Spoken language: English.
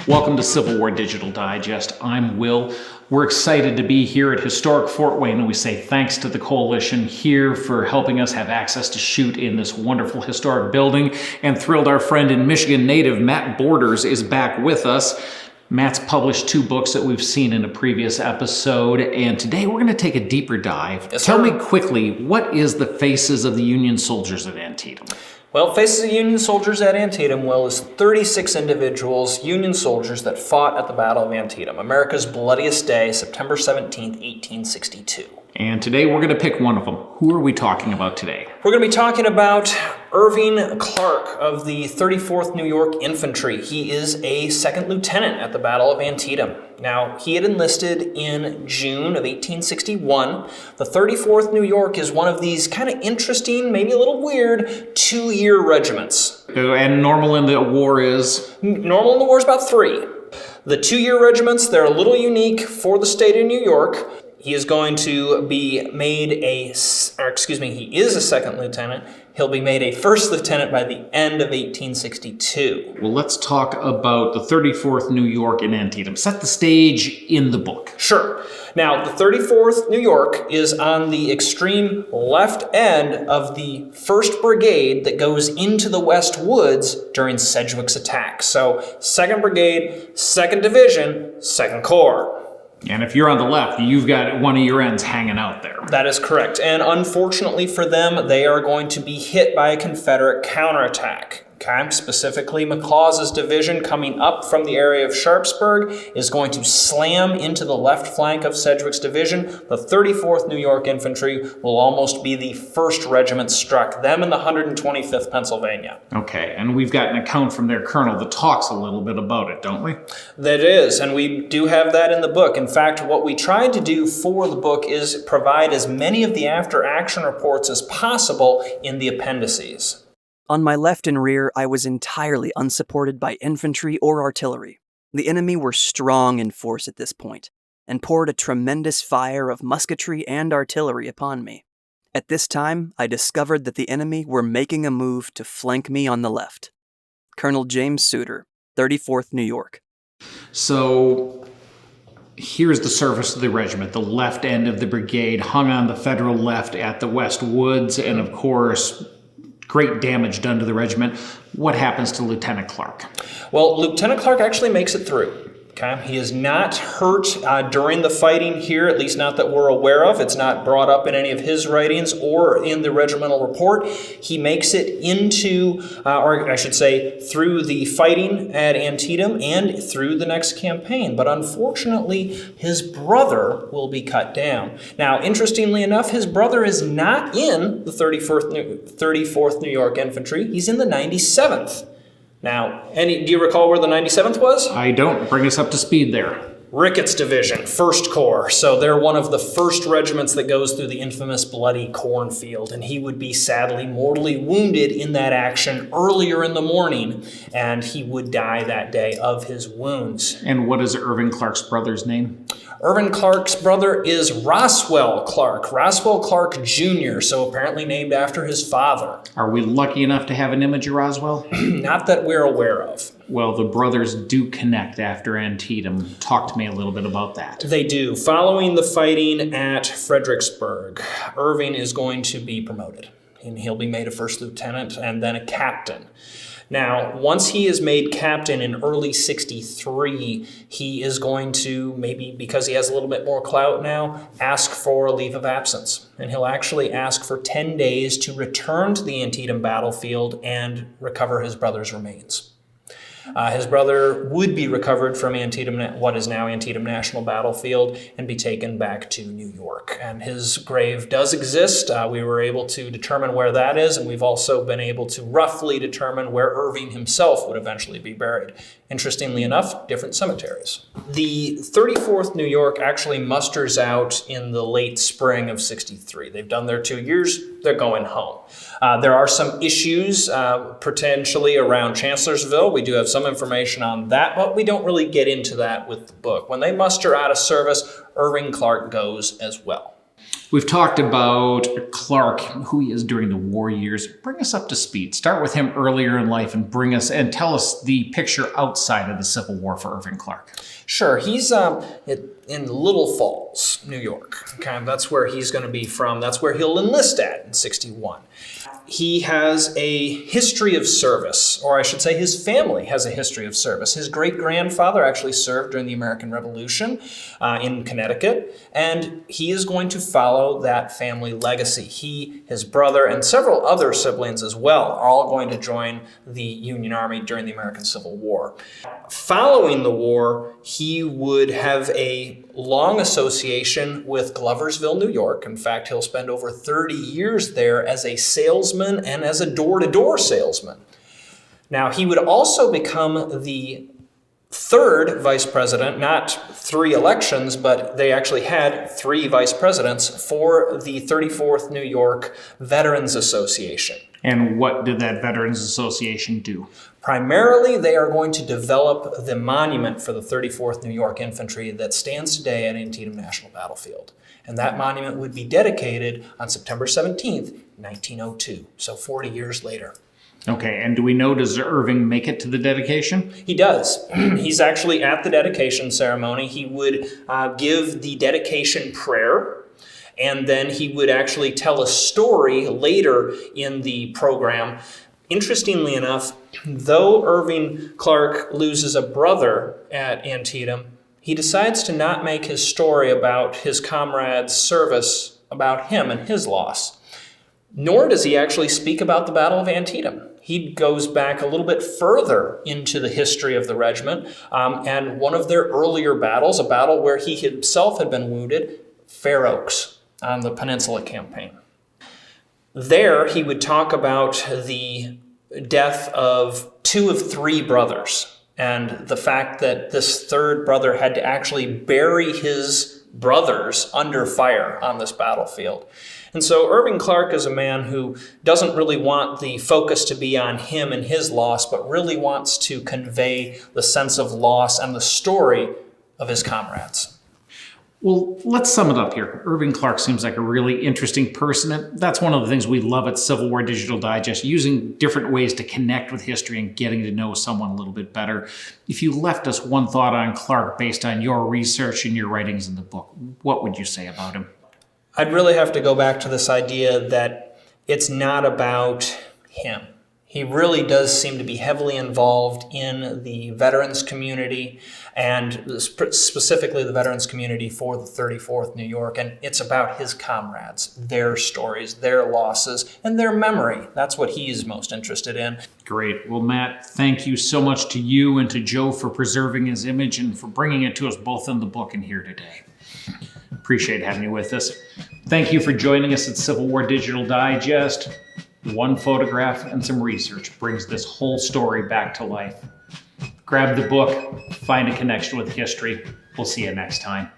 Welcome to Civil War Digital Digest. I'm Will. We're excited to be here at historic Fort Wayne, and we say thanks to the Coalition here for helping us have access to shoot in this wonderful historic building, and thrilled our friend and Michigan native Matt Borders is back with us. Matt's published 2 books that we've seen in a previous episode, and today we're going to take a deeper dive. Yes, Tell sir. me quickly, what is the Faces of the Union Soldiers at Antietam? Well, Faces of Union Soldiers at Antietam, is 36 individuals, Union soldiers, that fought at the Battle of Antietam, America's bloodiest day, September 17th, 1862. And today we're going to pick one of them. Who are we talking about today? We're going to be talking about Irving Clark of the 34th New York Infantry. He is a second lieutenant at the Battle of Antietam. Now, he had enlisted in June of 1861. The 34th New York is one of these kind of interesting, maybe a little weird, 2-year regiments. And normal in the war is? Normal in the war is about 3. The 2-year regiments, they're a little unique for the state of New York. He is going to be made he is a second lieutenant. He'll be made a first lieutenant by the end of 1862. Well, let's talk about the 34th New York in Antietam. Set the stage in the book. Sure. Now, the 34th New York is on the extreme left end of the 1st Brigade that goes into the West Woods during Sedgwick's attack. So, 2nd Brigade, 2nd Division, 2nd Corps. And if you're on the left, you've got one of your ends hanging out there. That is correct. And unfortunately for them, they are going to be hit by a Confederate counterattack. Okay? Specifically, McLaws' division coming up from the area of Sharpsburg is going to slam into the left flank of Sedgwick's division. The 34th New York Infantry will almost be the first regiment struck, them and the 125th Pennsylvania. Okay, and we've got an account from their colonel that talks a little bit about it, don't we? That is, and we do have that in the book. In fact, what we tried to do for the book is provide as many of the after-action reports as possible in the appendices. On my left and rear, I was entirely unsupported by infantry or artillery. The enemy were strong in force at this point, and poured a tremendous fire of musketry and artillery upon me. At this time, I discovered that the enemy were making a move to flank me on the left. Colonel James Suter, 34th New York. So, here's the surface of the regiment. The left end of the brigade hung on the Federal left at the West Woods, and of course, great damage done to the regiment. What happens to Lieutenant Clark? Well, Lieutenant Clark actually makes it through. Okay? He is not hurt during the fighting here, at least not that we're aware of. It's not brought up in any of his writings or in the regimental report. He makes it into, or I should say, through the fighting at Antietam and through the next campaign. But unfortunately, his brother will be cut down. Now, interestingly enough, his brother is not in the 34th New York Infantry. He's in the 97th. Now, do you recall where the 97th was? I don't. Bring us up to speed there. Ricketts Division, 1st Corps. So they're one of the first regiments that goes through the infamous Bloody Cornfield, and he would be sadly mortally wounded in that action earlier in the morning, and he would die that day of his wounds. And what is Irving Clark's brother's name? Irving Clark's brother is Roswell Clark Jr., so apparently named after his father. Are we lucky enough to have an image of Roswell? Not that we're aware of. Well, the brothers do connect after Antietam. Talk to me a little bit about that. They do. Following the fighting at Fredericksburg, Irving is going to be promoted, and he'll be made a first lieutenant and then a captain. Now, once he is made captain in early 63, he is going to, maybe because he has a little bit more clout now, ask for a leave of absence. And he'll actually ask for 10 days to return to the Antietam battlefield and recover his brother's remains. His brother would be recovered from Antietam, what is now Antietam National Battlefield, and be taken back to New York. And his grave does exist. We were able to determine where that is, and we've also been able to roughly determine where Irving himself would eventually be buried. Interestingly enough, different cemeteries. The 34th New York actually musters out in the late spring of 63. They've done their 2 years. They're going home. There are some issues potentially around Chancellorsville. We do have some information on that, but we don't really get into that with the book. When they muster out of service, Irving Clark goes as well. We've talked about Clark, who he is during the war years. Bring us up to speed. Start with him earlier in life and tell us the picture outside of the Civil War for Irving Clark. Sure. He's in Little Falls, New York. Okay, that's where he's going to be from. That's where he'll enlist at in 61. He has a history of service, or I should say his family has a history of service. His great-grandfather actually served during the American Revolution in Connecticut, and he is going to follow that family legacy. He, his brother, and several other siblings as well are all going to join the Union Army during the American Civil War. Following the war, he would have a long association with Gloversville, New York. In fact, he'll spend over 30 years there as a salesman and as a door-to-door salesman. Now, he would also become the third vice president, not 3 elections, but they actually had 3 vice presidents for the 34th New York Veterans Association. And what did that Veterans Association do? Primarily, they are going to develop the monument for the 34th New York Infantry that stands today at Antietam National Battlefield. And that monument would be dedicated on September 17th, 1902, so 40 years later. Okay, and do we know, does Irving make it to the dedication? He does. He's actually at the dedication ceremony. He would give the dedication prayer, and then he would actually tell a story later in the program. Interestingly enough, though Irving Clark loses a brother at Antietam, he decides to not make his story about his comrade's service about him and his loss. Nor does he actually speak about the Battle of Antietam. He goes back a little bit further into the history of the regiment, and one of their earlier battles, a battle where he himself had been wounded, Fair Oaks, on the Peninsula Campaign. There, he would talk about the death of 2 of 3 brothers, and the fact that this third brother had to actually bury his brothers under fire on this battlefield. And so Irving Clark is a man who doesn't really want the focus to be on him and his loss, but really wants to convey the sense of loss and the story of his comrades. Well, let's sum it up here. Irving Clark seems like a really interesting person, and that's one of the things we love at Civil War Digital Digest, using different ways to connect with history and getting to know someone a little bit better. If you left us one thought on Clark based on your research and your writings in the book, what would you say about him? I'd really have to go back to this idea that it's not about him. He really does seem to be heavily involved in the veterans community, and specifically the veterans community for the 34th New York. And it's about his comrades, their stories, their losses, and their memory. That's what he's most interested in. Great. Well, Matt, thank you so much to you and to Joe for preserving his image and for bringing it to us both in the book and here today. Appreciate having you with us. Thank you for joining us at Civil War Digital Digest. One photograph and some research brings this whole story back to life. Grab the book, find a connection with history. We'll see you next time.